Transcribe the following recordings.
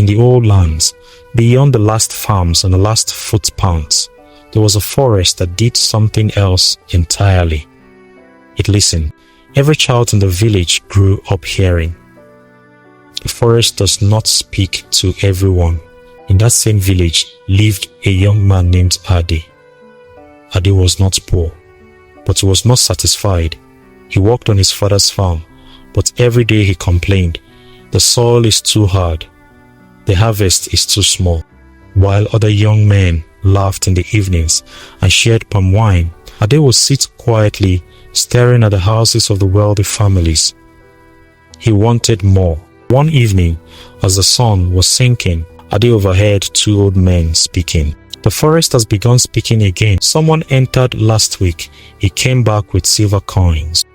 in the old lands, beyond the last farms and the last foot-pounds, there was a forest that did something else entirely. It listened. Every child in the village grew up hearing. The forest does not speak to everyone. In that same village lived a young man named Ade. Ade was not poor, but he was not satisfied. He worked on his father's farm, but every day he complained. The soil is too hard. The harvest is too small. While other young men laughed in the evenings and shared palm wine, Ade would sit quietly staring at the houses of the wealthy families. He wanted more. One evening, as the sun was sinking, Ade overheard two old men speaking. The forest has begun speaking again. Someone entered last week. He came back with silver coins.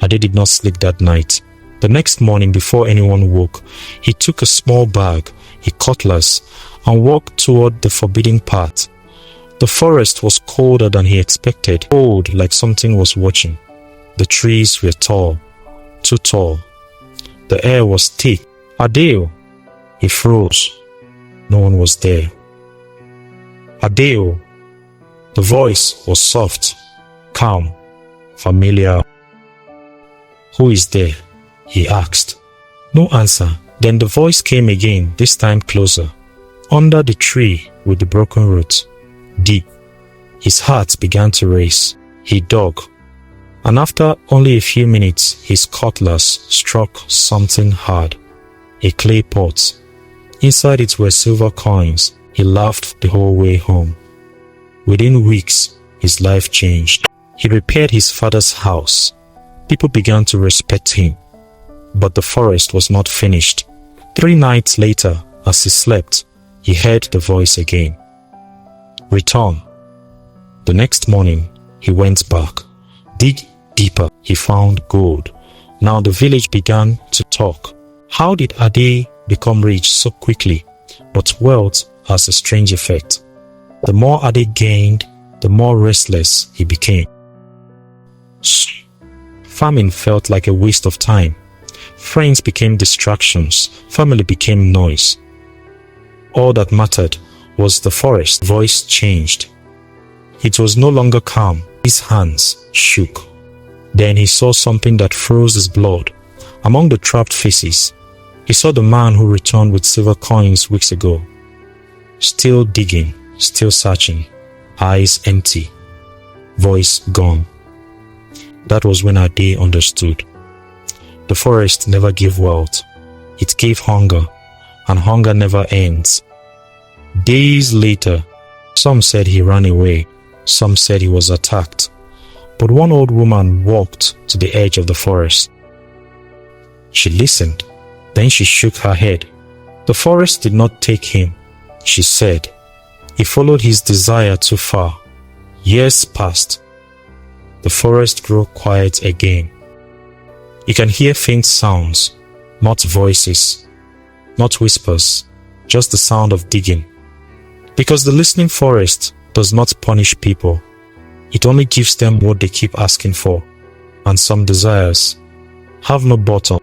Ade did not sleep that night. The next morning, before anyone woke, he took a small bag, a cutlass, and walked toward the forbidden path. The forest was colder than he expected, cold like something was watching. The trees were tall, too tall. The air was thick. Adeo! He froze. No one was there. Adeo! The voice was soft, calm, familiar. Who is there? He asked. No answer. Then the voice came again, this time closer. Under the tree with the broken root, deep. His heart began to race. He dug. And after only a few minutes, his cutlass struck something hard. A clay pot. Inside it were silver coins. He laughed the whole way home. Within weeks, his life changed. He repaired his father's house. People began to respect him. But the forest was not finished. 3 nights later, as he slept, he heard the voice again. Return. The next morning, he went back. Dig deeper. He found gold. Now the village began to talk. How did Ade become rich so quickly? But wealth has a strange effect. The more Ade gained, the more restless he became. Farming felt like a waste of time. Friends became distractions. Family became noise. All that mattered was the forest. Voice changed. It was no longer calm. His hands shook. Then he saw something that froze his blood. Among the trapped faces, he saw the man who returned with silver coins weeks ago. Still digging, still searching, eyes empty, voice gone. That was when Ade understood. The forest never gave wealth. It gave hunger, and hunger never ends. Days later, some said he ran away, some said he was attacked. But one old woman walked to the edge of the forest. She listened, then she shook her head. The forest did not take him, she said. He followed his desire too far. Years passed. The forest grew quiet again. You can hear faint sounds, not voices, not whispers, just the sound of digging. Because the listening forest does not punish people. It only gives them what they keep asking for, and some desires have no bottom.